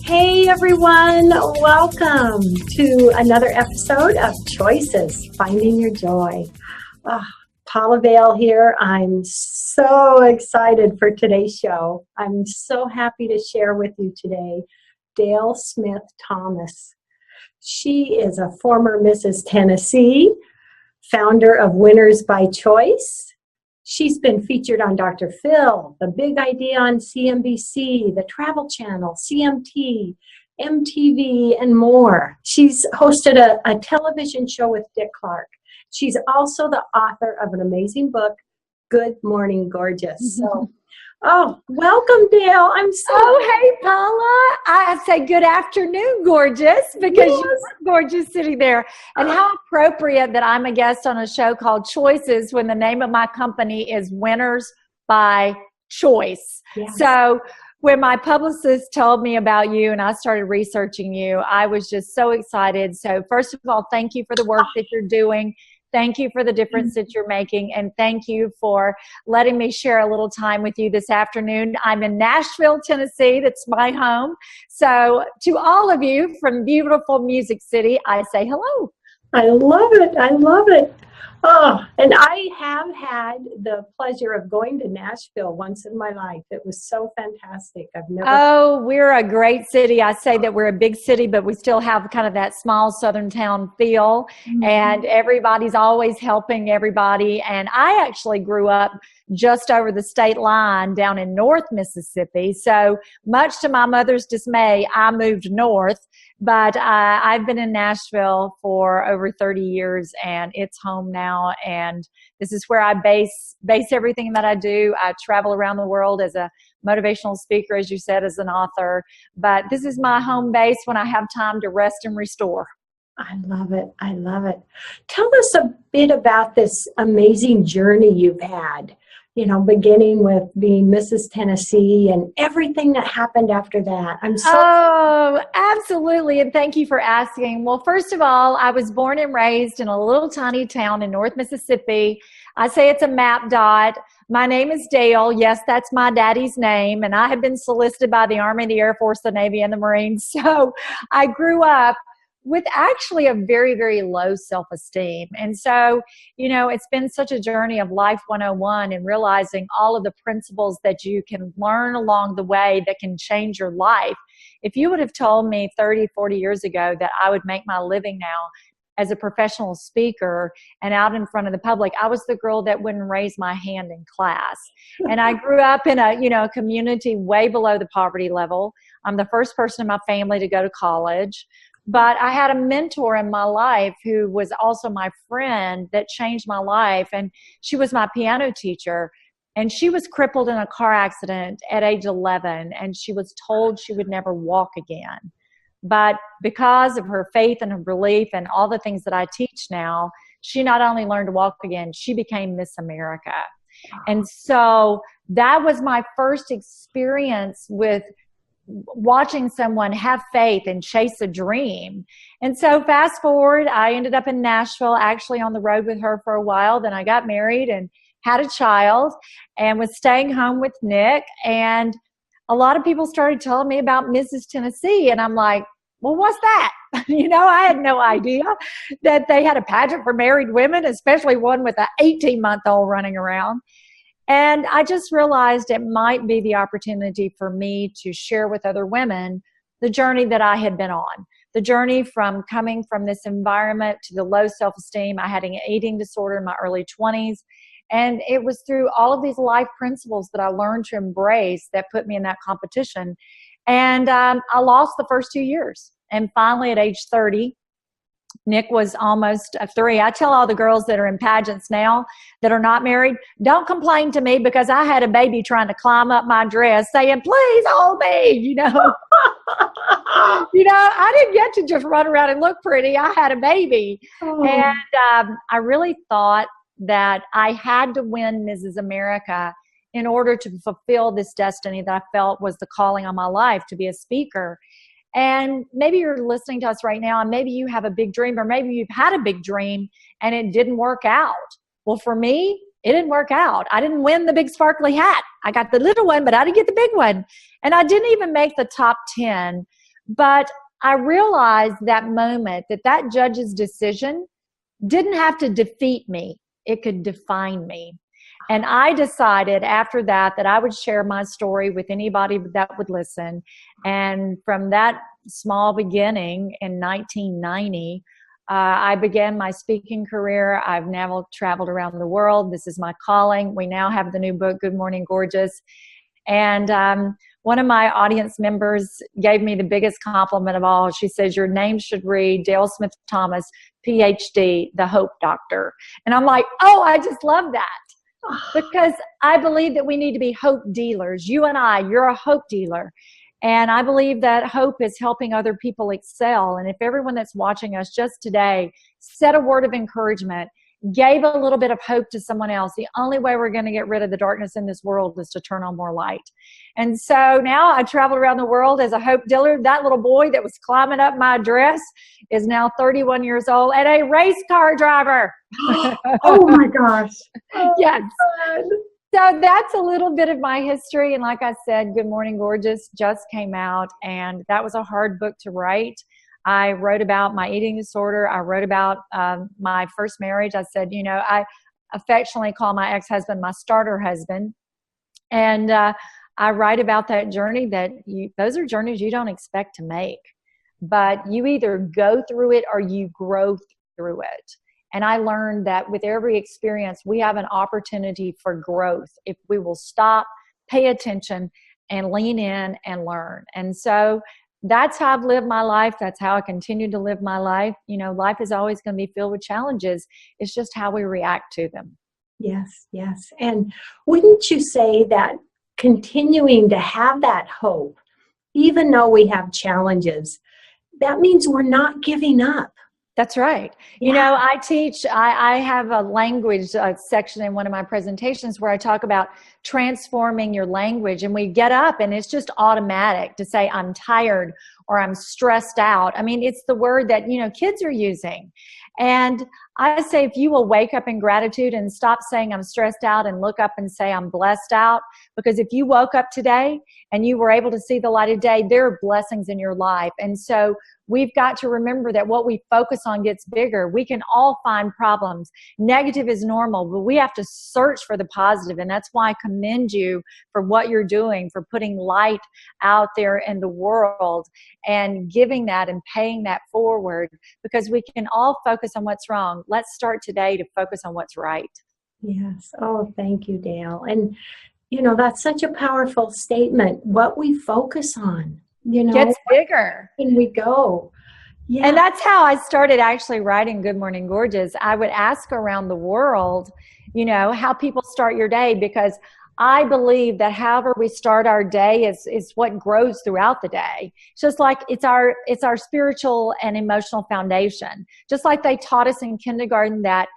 Hey everyone, welcome to another episode of Choices, Finding Your Joy. Paula Vail here. I'm so excited for today's show. I'm so happy to share with you today Dale Smit Thomas. She is a former Mrs. Tennessee, founder of Winners by Choice. She's been featured on Dr. Phil, The Big Idea on CNBC, the Travel Channel, CMT, MTV, and more. She's hosted a television show with Dick Clark. She's also the author of an amazing book, Good Morning Gorgeous. So, welcome, Dale. I'm so hey, Paula. I say good afternoon, gorgeous, because you look gorgeous sitting there. And how appropriate that I'm a guest on a show called Choices when the name of my company is Winners by Choice. Yes. So when my publicist told me about you and I started researching you, I was just so excited. So first of all, thank you for the work that you're doing. Thank you for the difference that you're making, and thank you for letting me share a little time with you this afternoon. I'm in Nashville, Tennessee. That's my home. So to all of you from beautiful Music City, I say hello. I love it. I love it. Oh, and I have had the pleasure of going to Nashville once in my life. It was so fantastic. I've never. Oh, we're a great city. I say that we're a big city, but we still have kind of that small southern town feel. Mm-hmm. And everybody's always helping everybody. And I actually grew up just over the state line down in North Mississippi. So much to my mother's dismay, I moved north. But I've been in Nashville for over 30 years, and it's home now. And this is where I base everything that I do. I travel around the world as a motivational speaker, as you said, as an author. But this is my home base when I have time to rest and restore. I love it. I love it. Tell us a bit about this amazing journey you've had. You know, beginning with being Mrs. Tennessee and everything that happened after that. Oh, absolutely. And thank you for asking. Well, first of all, I was born and raised in a little tiny town in North Mississippi. I say it's a map dot. My name is Dale. Yes, that's my daddy's name. And I have been solicited by the Army, the Air Force, the Navy, and the Marines. So I grew up with actually a very, very low self-esteem. And so, you know, it's been such a journey of Life 101 and realizing all of the principles that you can learn along the way that can change your life. If you would have told me 30, 40 years ago that I would make my living now as a professional speaker and out in front of the public, I was the girl that wouldn't raise my hand in class. And I grew up in a community way below the poverty level. I'm the first person in my family to go to college. But I had a mentor in my life who was also my friend that changed my life. And she was my piano teacher. And she was crippled in a car accident at age 11. And she was told she would never walk again. But because of her faith and her belief and all the things that I teach now, she not only learned to walk again, she became Miss America. And so that was my first experience with watching someone have faith and chase a dream. And so fast forward, I ended up in Nashville, actually on the road with her for a while. Then I got married and had a child and was staying home with Nick. And a lot of people started telling me about Mrs. Tennessee. And I'm like, well, what's that? You know, I had no idea that they had a pageant for married women, especially one with an 18-month-old running around. And I just realized it might be the opportunity for me to share with other women the journey that I had been on, the journey from coming from this environment to the low self-esteem. I had an eating disorder in my early 20s. And it was through all of these life principles that I learned to embrace that put me in that competition. And I lost the first 2 years. And finally, at age 30, Nick was almost 3. I tell all the girls that are in pageants now that are not married, don't complain to me because I had a baby trying to climb up my dress saying, please hold me, you know. I didn't get to just run around and look pretty. I had a baby. Oh. And I really thought that I had to win Mrs. America in order to fulfill this destiny that I felt was the calling on my life to be a speaker. And maybe you're listening to us right now and maybe you have a big dream, or maybe you've had a big dream and it didn't work out. Well, for me, it didn't work out. I didn't win the big sparkly hat. I got the little one, but I didn't get the big one. And I didn't even make the top 10 But I realized that moment that judge's decision didn't have to defeat me. It could define me. And I decided after that I would share my story with anybody that would listen. And from that small beginning in 1990, I began my speaking career. I've now traveled around the world. This is my calling. We now have the new book, Good Morning Gorgeous. And one of my audience members gave me the biggest compliment of all. She says, your name should read Dale Smit Thomas, PhD, the Hope Doctor. And I'm like, oh, I just love that. Because I believe that we need to be hope dealers. You and I, you're a hope dealer. And I believe that hope is helping other people excel. And if everyone that's watching us just today said a word of encouragement, gave a little bit of hope to someone else, the only way we're going to get rid of the darkness in this world is to turn on more light. And so now I travel around the world as a hope dealer. That little boy that was climbing up my dress is now 31 years old and a race car driver. Oh my gosh. Oh, yes. So that's a little bit of my history. And like I said, Good Morning Gorgeous just came out, and that was a hard book to write. I wrote about my eating disorder. I wrote about my first marriage. I said, I affectionately call my ex-husband my starter husband. And I write about that journey those are journeys you don't expect to make. But you either go through it or you grow through it. And I learned that with every experience, we have an opportunity for growth if we will stop, pay attention, and lean in and learn. And so that's how I've lived my life. That's how I continue to live my life. Life is always going to be filled with challenges. It's just how we react to them. Yes, yes. And wouldn't you say that continuing to have that hope, even though we have challenges, that means we're not giving up? That's right. Yeah. I teach, I have a language section in one of my presentations where I talk about transforming your language, and we get up and it's just automatic to say, I'm tired or I'm stressed out. I mean, it's the word that, kids are using. And I say, if you will wake up in gratitude and stop saying I'm stressed out and look up and say I'm blessed out, because if you woke up today and you were able to see the light of day, there are blessings in your life. And so we've got to remember that what we focus on gets bigger. We can all find problems. Negative is normal, but we have to search for the positive. And that's why I commend you for what you're doing, for putting light out there in the world and giving that and paying that forward, because we can all focus on what's wrong. Let's start today to focus on what's right. Yes. Oh, thank you, Dale. And, that's such a powerful statement. What we focus on, gets bigger. And we go. Yeah. And that's how I started actually writing Good Morning Gorgeous. I would ask around the world, how people start your day, because I believe that however we start our day is what grows throughout the day. It's just like it's our spiritual and emotional foundation. Just like they taught us in kindergarten that,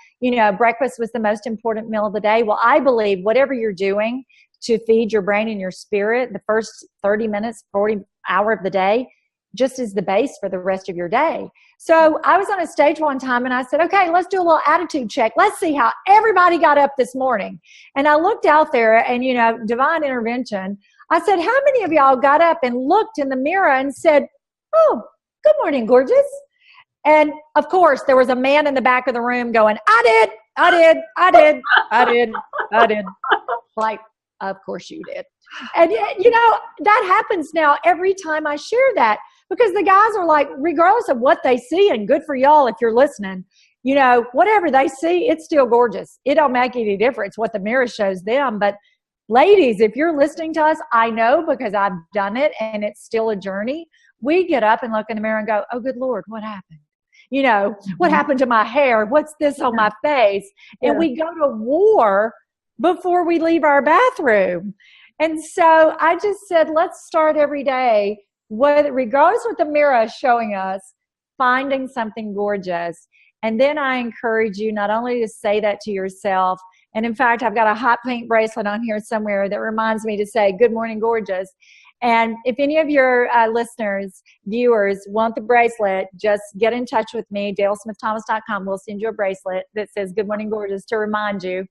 breakfast was the most important meal of the day. Well, I believe whatever you're doing to feed your brain and your spirit, the first 30 minutes, 40 hour of the day, just is the base for the rest of your day. So I was on a stage one time and I said, okay, let's do a little attitude check. Let's see how everybody got up this morning. And I looked out there and, divine intervention. I said, how many of y'all got up and looked in the mirror and said, oh, good morning, gorgeous? And of course, there was a man in the back of the room going, I did. Like, of course you did. And that happens now every time I share that, because the guys are like, regardless of what they see, and good for y'all if you're listening, whatever they see, it's still gorgeous. It don't make any difference what the mirror shows them. But ladies, if you're listening to us, I know because I've done it and it's still a journey. We get up and look in the mirror and go, oh, good Lord, what happened? What happened to my hair? What's this on my face? And we go to war before we leave our bathroom. And so I just said, let's start every day, regardless what the mirror is showing us, finding something gorgeous. And then I encourage you not only to say that to yourself, and in fact, I've got a hot pink bracelet on here somewhere that reminds me to say, good morning, gorgeous. And if any of your listeners, viewers want the bracelet, just get in touch with me, dalesmiththomas.com. We'll send you a bracelet that says good morning, gorgeous, to remind you.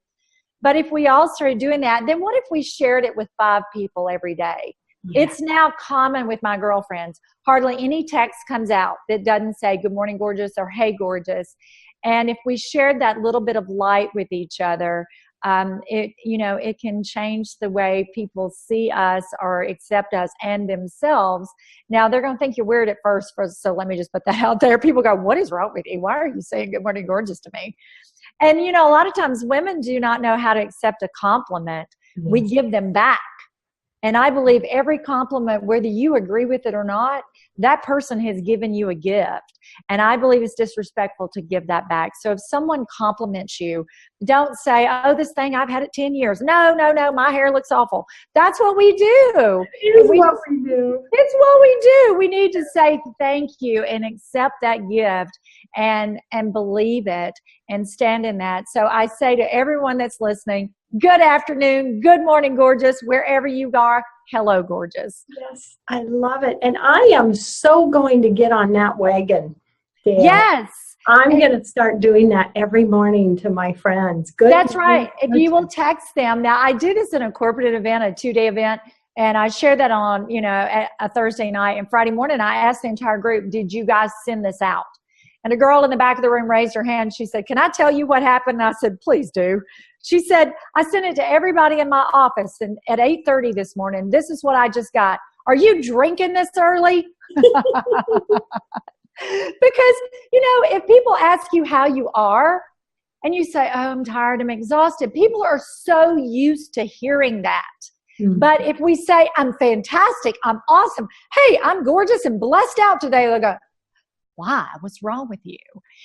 But if we all started doing that, then what if we shared it with 5 people every day? It's now common with my girlfriends. Hardly any text comes out that doesn't say good morning, gorgeous, or hey, gorgeous. And if we shared that little bit of light with each other, it can change the way people see us or accept us and themselves. Now, they're going to think you're weird at first, so let me just put that out there. People go, what is wrong with you? Why are you saying good morning, gorgeous to me? And, a lot of times women do not know how to accept a compliment. Yes. We give them back. And I believe every compliment, whether you agree with it or not, that person has given you a gift. And I believe it's disrespectful to give that back. So if someone compliments you, don't say, oh, this thing, I've had it 10 years. No, my hair looks awful. That's what we do. It's what we do. It's what we do. We need to say thank you and accept that gift and believe it and stand in that. So I say to everyone that's listening, good afternoon, good morning, gorgeous, wherever you are. Hello, gorgeous. Yes, I love it. And I am so going to get on that wagon, Dale. Yes. I'm going to start doing that every morning to my friends. Good. That's right. If you will text them. Now, I do this in a corporate event, a 2-day event, and I share that on, a Thursday night. And Friday morning, I asked the entire group, did you guys send this out? And a girl in the back of the room raised her hand. She said, can I tell you what happened? And I said, please do. She said, I sent it to everybody in my office, and at 8:30 this morning, this is what I just got. Are you drinking this early? Because, if people ask you how you are and you say, oh, I'm tired, I'm exhausted, people are so used to hearing that. Mm-hmm. But if we say, I'm fantastic, I'm awesome, hey, I'm gorgeous and blessed out today, they'll go, why? What's wrong with you?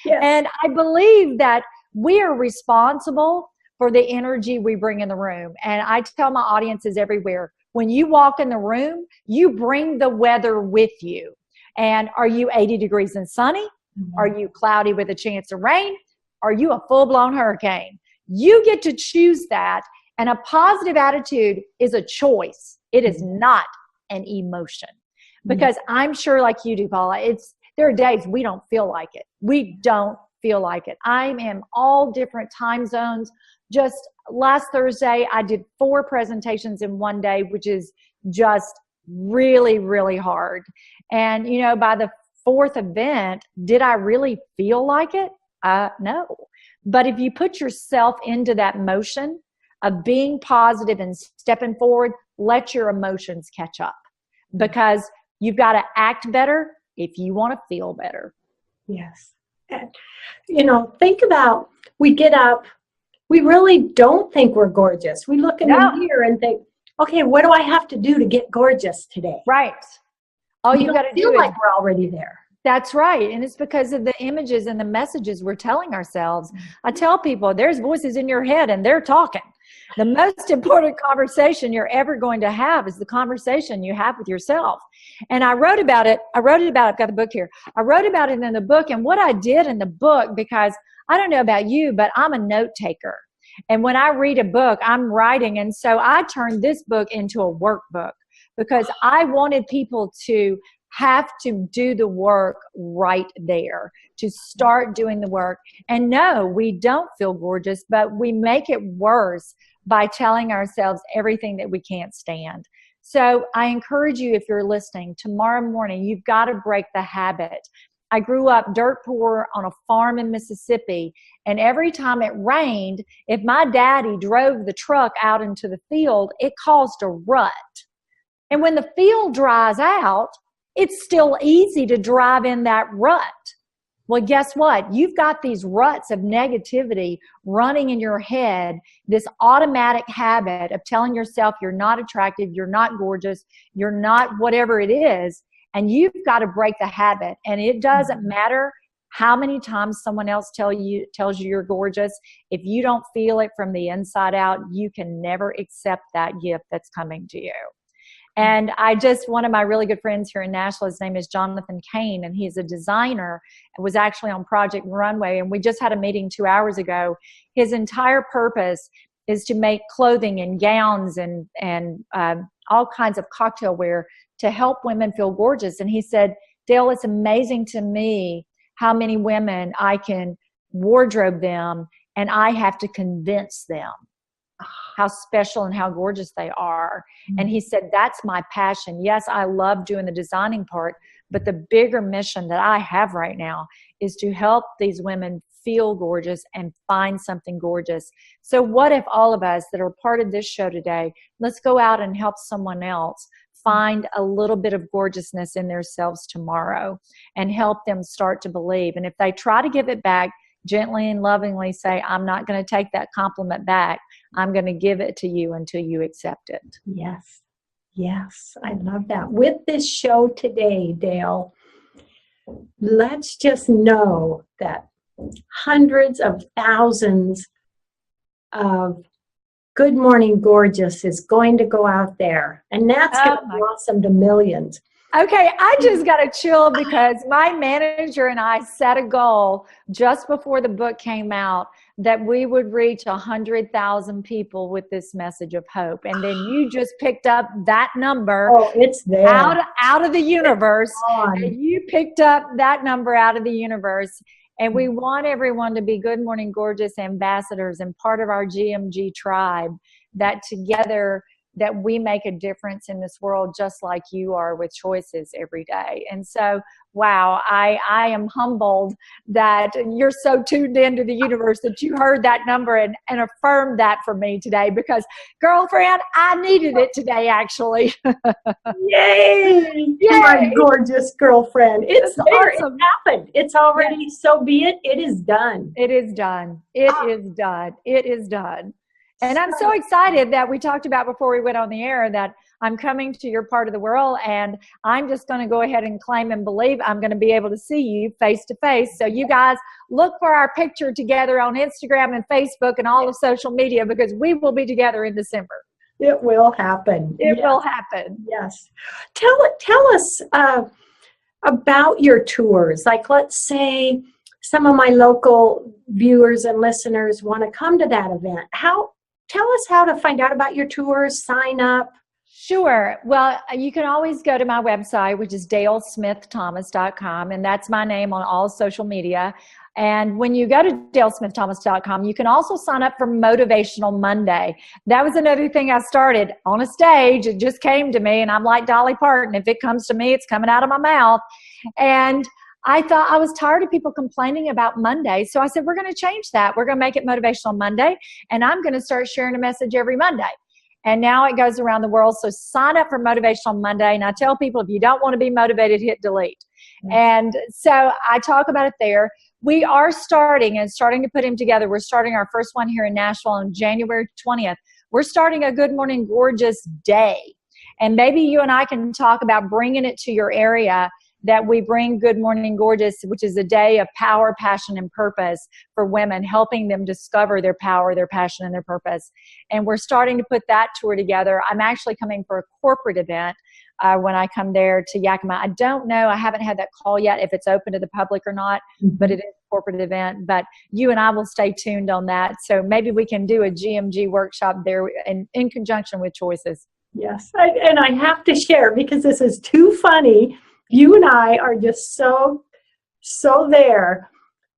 Yes. And I believe that we are responsible for the energy we bring in the room. And I tell my audiences everywhere, when you walk in the room, you bring the weather with you. And are you 80 degrees and sunny? Mm-hmm. Are you cloudy with a chance of rain? Are you a full-blown hurricane? You get to choose that. And a positive attitude is a choice. It is not an emotion. Because I'm sure like you do, Paula, there are days we don't feel like it. We don't feel like it. I'm in all different time zones. Just last Thursday, I did 4 presentations in one day, which is just really, really hard. And, by the 4th event, did I really feel like it? No. But if you put yourself into that motion of being positive and stepping forward, let your emotions catch up. Because you've got to act better if you want to feel better. Yes. And, think about, we get up, we really don't think we're gorgeous. We look in the mirror and think, okay, what do I have to do to get gorgeous today? Right. All you got to do is feel like we're already there. That's right. And it's because of the images and the messages we're telling ourselves. I tell people there's voices in your head and they're talking. The most important conversation you're ever going to have is the conversation you have with yourself. And I wrote about it. I've got the book here. I wrote about it in the book. And what I did in the book, because I don't know about you, but I'm a note taker. And when I read a book, I'm writing. And so I turned this book into a workbook because I wanted people to have to do the work right there, to start doing the work. And no, we don't feel gorgeous, but we make it worse by telling ourselves everything that we can't stand. So I encourage you, if you're listening, tomorrow morning, you've got to break the habit. I grew up dirt poor on a farm in Mississippi, and every time it rained, if my daddy drove the truck out into the field, it caused a rut. And when the field dries out, it's still easy to drive in that rut. Well, guess what? You've got these ruts of negativity running in your head, this automatic habit of telling yourself you're not attractive, you're not gorgeous, you're not whatever it is, and you've got to break the habit. And it doesn't matter how many times someone else tells you you're gorgeous. If you don't feel it from the inside out, you can never accept that gift that's coming to you. And one of my really good friends here in Nashville, his name is Jonathan Kane, and he's a designer, was actually on Project Runway, and we just had a meeting 2 hours ago. His entire purpose is to make clothing and gowns and all kinds of cocktail wear to help women feel gorgeous. And he said, Dale, it's amazing to me how many women I can wardrobe them, and I have to convince them how special and how gorgeous they are. And he said, that's my passion. Yes, I love doing the designing part, but the bigger mission that I have right now is to help these women feel gorgeous and find something gorgeous. So what if all of us that are part of this show today, let's go out and help someone else find a little bit of gorgeousness in themselves tomorrow and help them start to believe. And if they try to give it back, gently and lovingly say, I'm not going to take that compliment back. I'm going to give it to you until you accept it. Yes. Yes. I love that. With this show today, Dale, let's just know that hundreds of thousands of Good Morning Gorgeous is going to go out there, and that's going to blossom to millions. Okay, I just got a chill because my manager and I set a goal just before the book came out that we would reach 100,000 people with this message of hope. And then you just picked up that number. Oh, it's there. Out of the universe. And you picked up that number out of the universe. And we want everyone to be Good Morning Gorgeous ambassadors and part of our GMG tribe, that together that we make a difference in this world just like you are with choices every day. And so, wow, I am humbled that you're so tuned into the universe that you heard that number and affirmed that for me today, because, girlfriend, I needed it today, actually. Yay! Yay! My gorgeous girlfriend. It's awesome. It happened. It's already, so be it. It is done. It is done. It is done. It is done. And I'm so excited that we talked about before we went on the air that I'm coming to your part of the world, and I'm just going to go ahead and claim and believe I'm going to be able to see you face to face. So you guys look for our picture together on Instagram and Facebook and all of social media, because we will be together in December. It will happen. It will happen. Yes. Tell us about your tours. Like, let's say some of my local viewers and listeners want to come to that event. Tell us how to find out about your tours, sign up. Sure. Well, you can always go to my website, which is dalesmiththomas.com, and that's my name on all social media. And when you go to dalesmiththomas.com, you can also sign up for Motivational Monday. That was another thing I started on a stage. It just came to me, and I'm like Dolly Parton. If it comes to me, it's coming out of my mouth. And I thought I was tired of people complaining about Monday. So I said, we're going to change that. We're going to make it Motivational Monday, and I'm going to start sharing a message every Monday. And now it goes around the world. So sign up for Motivational Monday. And I tell people, if you don't want to be motivated, hit delete. Mm-hmm. And so I talk about it there. We are starting to put them together. We're starting our first one here in Nashville on January 20th. We're starting a Good Morning Gorgeous Day. And maybe you and I can talk about bringing it to your area, that we bring Good Morning Gorgeous, which is a day of power, passion, and purpose for women, helping them discover their power, their passion, and their purpose. And we're starting to put that tour together. I'm actually coming for a corporate event when I come there to Yakima. I don't know. I haven't had that call yet if it's open to the public or not, but it is a corporate event. But you and I will stay tuned on that. So maybe we can do a GMG workshop there in conjunction with Choices. Yes. And I have to share, because this is too funny. You and I are just so there.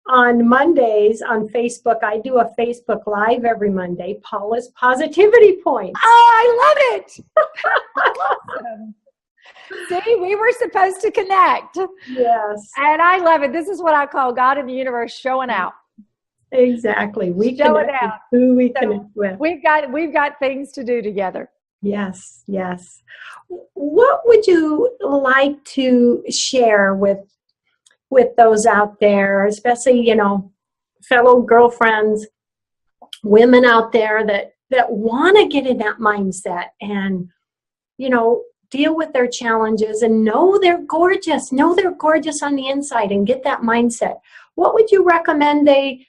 On Mondays on Facebook, I do a Facebook Live every Monday, Paula's Positivity Points. Oh, I love it. Awesome. See, we were supposed to connect. Yes. And I love it. This is what I call God in the universe showing out. Exactly. We connect with who we connect with. We've got things to do together. Yes, yes. What would you like to share with those out there, especially, fellow girlfriends, women out there that want to get in that mindset and, deal with their challenges and know they're gorgeous on the inside and get that mindset? What would you recommend they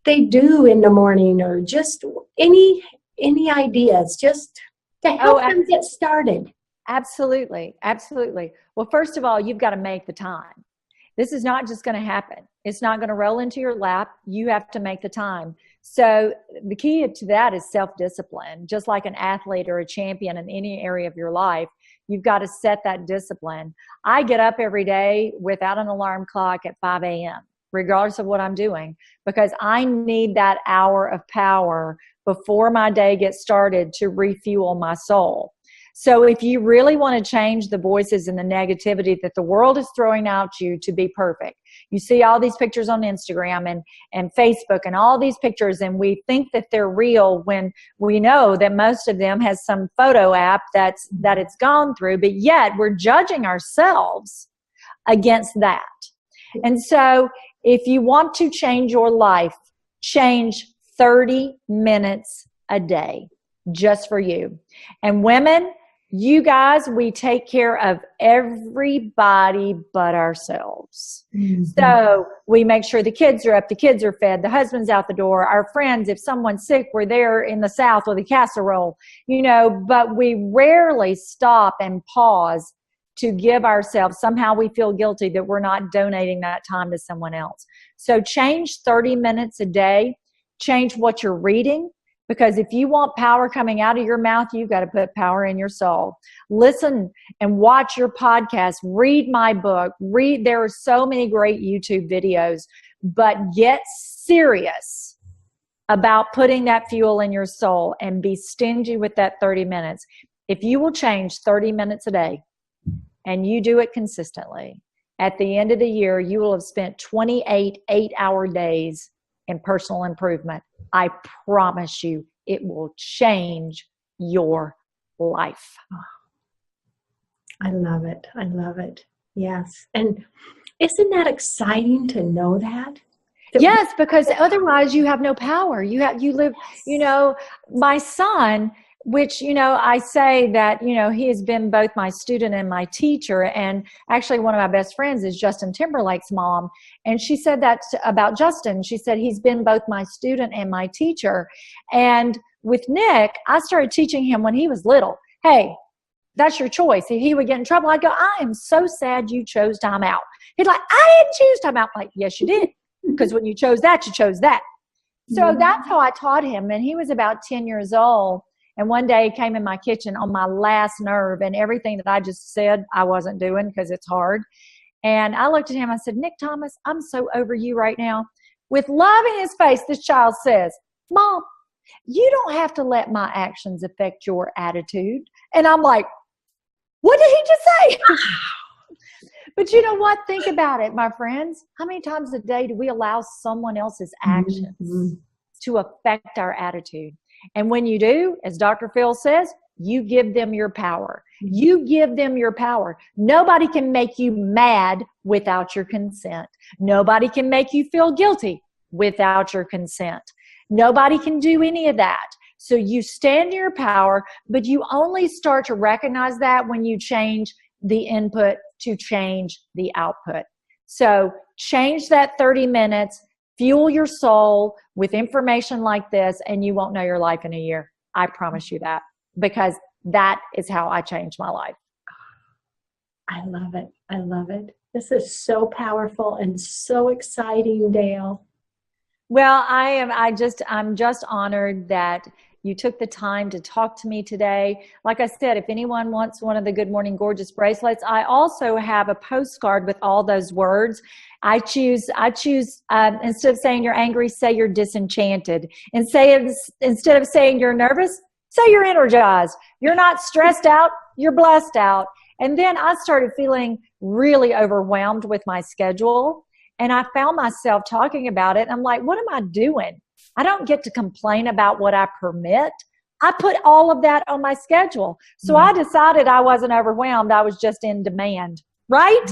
do in the morning, or just any ideas just to help them get started? Absolutely. Absolutely. Well, first of all, you've got to make the time. This is not just going to happen. It's not going to roll into your lap. You have to make the time. So the key to that is self-discipline. Just like an athlete or a champion in any area of your life, you've got to set that discipline. I get up every day without an alarm clock at 5 a.m., regardless of what I'm doing, because I need that hour of power before my day gets started to refuel my soul. So if you really want to change the voices and the negativity that the world is throwing out you to be perfect, you see all these pictures on Instagram and Facebook and all these pictures, and we think that they're real when we know that most of them has some photo app that it's gone through, but yet we're judging ourselves against that. And so if you want to change your life, change 30 minutes a day just for you. And women, you guys, we take care of everybody but ourselves. Mm-hmm. So we make sure the kids are up, the kids are fed, the husband's out the door, our friends, if someone's sick, we're there in the South with a casserole, but we rarely stop and pause to give ourselves. Somehow we feel guilty that we're not donating that time to someone else. So change 30 minutes a day, change what you're reading. Because if you want power coming out of your mouth, you've got to put power in your soul. Listen and watch your podcast. Read my book. There are so many great YouTube videos. But get serious about putting that fuel in your soul and be stingy with that 30 minutes. If you will change 30 minutes a day and you do it consistently, at the end of the year, you will have spent 28 8-hour days in personal improvement. I promise you, it will change your life. I love it. I love it. Yes. And isn't that exciting to know that? Yes, because otherwise you have no power. You live, my son, which, I say that, he has been both my student and my teacher. And actually one of my best friends is Justin Timberlake's mom. And she said that about Justin. She said, he's been both my student and my teacher. And with Nick, I started teaching him when he was little. Hey, that's your choice. If he would get in trouble, I'd go, I am so sad you chose time out. He'd like, I didn't choose time out. I'm like, yes, you did. Because when you chose that, you chose that. So that's how I taught him. And he was about 10 years old. And one day he came in my kitchen on my last nerve, and everything that I just said I wasn't doing because it's hard. And I looked at him, I said, Nick Thomas, I'm so over you right now. With love in his face, this child says, Mom, you don't have to let my actions affect your attitude. And I'm like, what did he just say? But you know what? Think about it, my friends. How many times a day do we allow someone else's actions to affect our attitude? And when you do, as Dr. Phil says, you give them your power. You give them your power. Nobody can make you mad without your consent. Nobody can make you feel guilty without your consent. Nobody can do any of that. So you stand in your power, but you only start to recognize that when you change the input to change the output. So change that 30 minutes. Fuel your soul with information like this, and you won't know your life in a year. I promise you that, because that is how I changed my life. I love it. I love it. This is so powerful and so exciting, Dale. Well, I'm just honored that you took the time to talk to me today. Like I said, if anyone wants one of the Good Morning Gorgeous bracelets, I also have a postcard with all those words. I choose instead of saying you're angry, say you're disenchanted. And instead of saying you're nervous, say you're energized. You're not stressed out, you're blessed out. And then I started feeling really overwhelmed with my schedule. And I found myself talking about it. And I'm like, what am I doing? I don't get to complain about what I permit. I put all of that on my schedule. So I decided I wasn't overwhelmed. I was just in demand, right?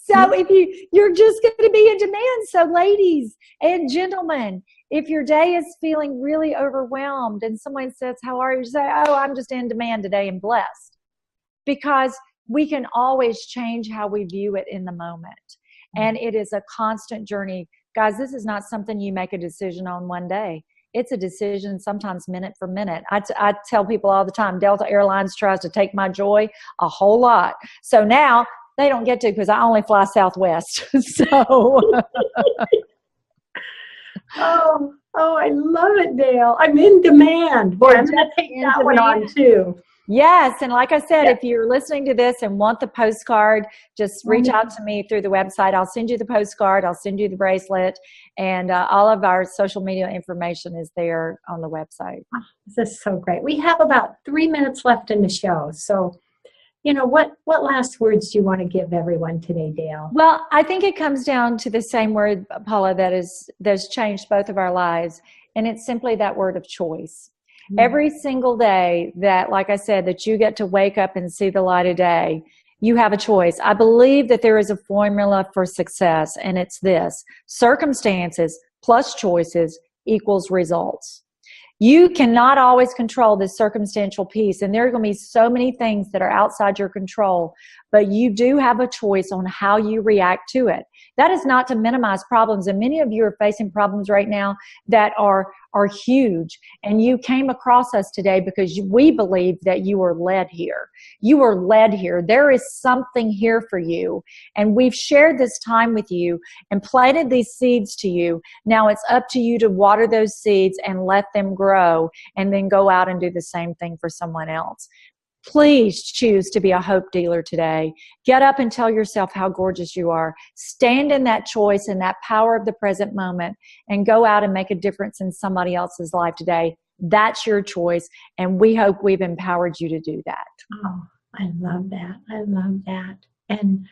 So if you're just going to be in demand. So ladies and gentlemen, if your day is feeling really overwhelmed and someone says, how are you? Say, oh, I'm just in demand today and blessed. Because we can always change how we view it in the moment. And it is a constant journey. Guys, this is not something you make a decision on one day. It's a decision sometimes minute for minute. I tell people all the time, Delta Airlines tries to take my joy a whole lot. So now they don't get to because I only fly Southwest. So. Oh, I love it, Dale. I'm in demand. Boy, I'm going to take that one on too. Yes. And like I said, if you're listening to this and want the postcard, just reach out to me through the website. I'll send you the postcard. I'll send you the bracelet. And all of our social media information is there on the website. Oh, this is so great. We have about 3 minutes left in the show. So, what last words do you want to give everyone today, Dale? Well, I think it comes down to the same word, Paula, that's changed both of our lives. And it's simply that word of choice. Every single day that, like I said, that you get to wake up and see the light of day, you have a choice. I believe that there is a formula for success, and it's this: circumstances plus choices equals results. You cannot always control this circumstantial piece, and there are going to be so many things that are outside your control, but you do have a choice on how you react to it. That is not to minimize problems, and many of you are facing problems right now that are huge, and you came across us today because we believe that you were led here. You were led here. There is something here for you, and we've shared this time with you and planted these seeds to you. Now it's up to you to water those seeds and let them grow, and then go out and do the same thing for someone else. Please choose to be a hope dealer today. Get up and tell yourself how gorgeous you are. Stand in that choice and that power of the present moment, and go out and make a difference in somebody else's life today. That's your choice, and we hope we've empowered you to do that. Oh, I love that. I love that. And,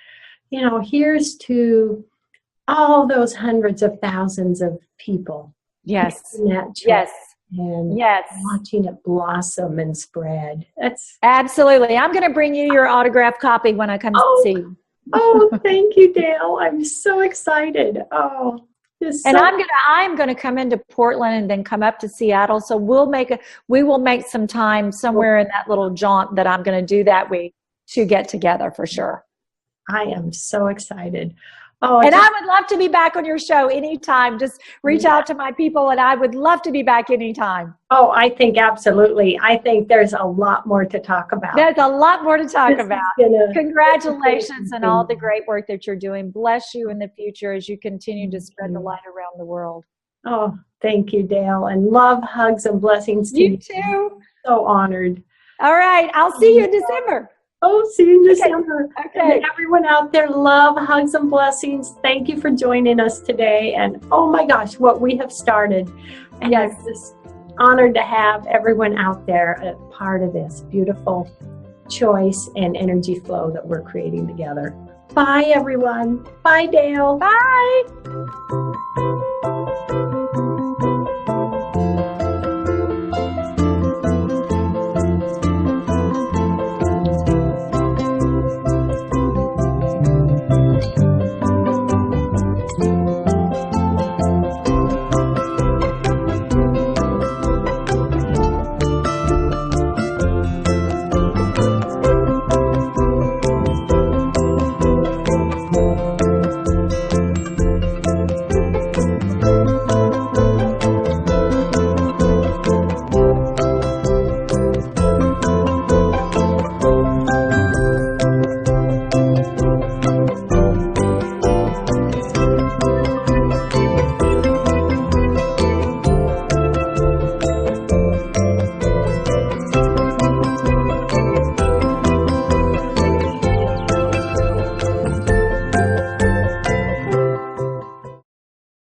here's to all those hundreds of thousands of people. Yes. That Yes. And watching it blossom and spread. That's absolutely. I'm going to bring you your autographed copy when I come to see you. Oh, thank you, Dale. I'm so excited. Oh, and I'm going to come into Portland and then come up to Seattle. So we will make some time somewhere in that little jaunt that I'm going to do that week to get together for sure. I am so excited. Oh, and I would love to be back on your show anytime. Just reach out to my people, and I would love to be back anytime. Oh, I think absolutely. I think there's a lot more to talk about. There's a lot more to talk about. Congratulations on all the great work that you're doing. Bless you in the future as you continue to spread the light around the world. Oh, thank you, Dale. And love, hugs, and blessings to you. You too. So honored. All right. I'll see you in December. Oh, see you in December. Okay. And everyone out there, love, hugs, and blessings. Thank you for joining us today. And oh my gosh, what we have started. And I'm just honored to have everyone out there a part of this beautiful choice and energy flow that we're creating together. Bye, everyone. Bye, Dale. Bye.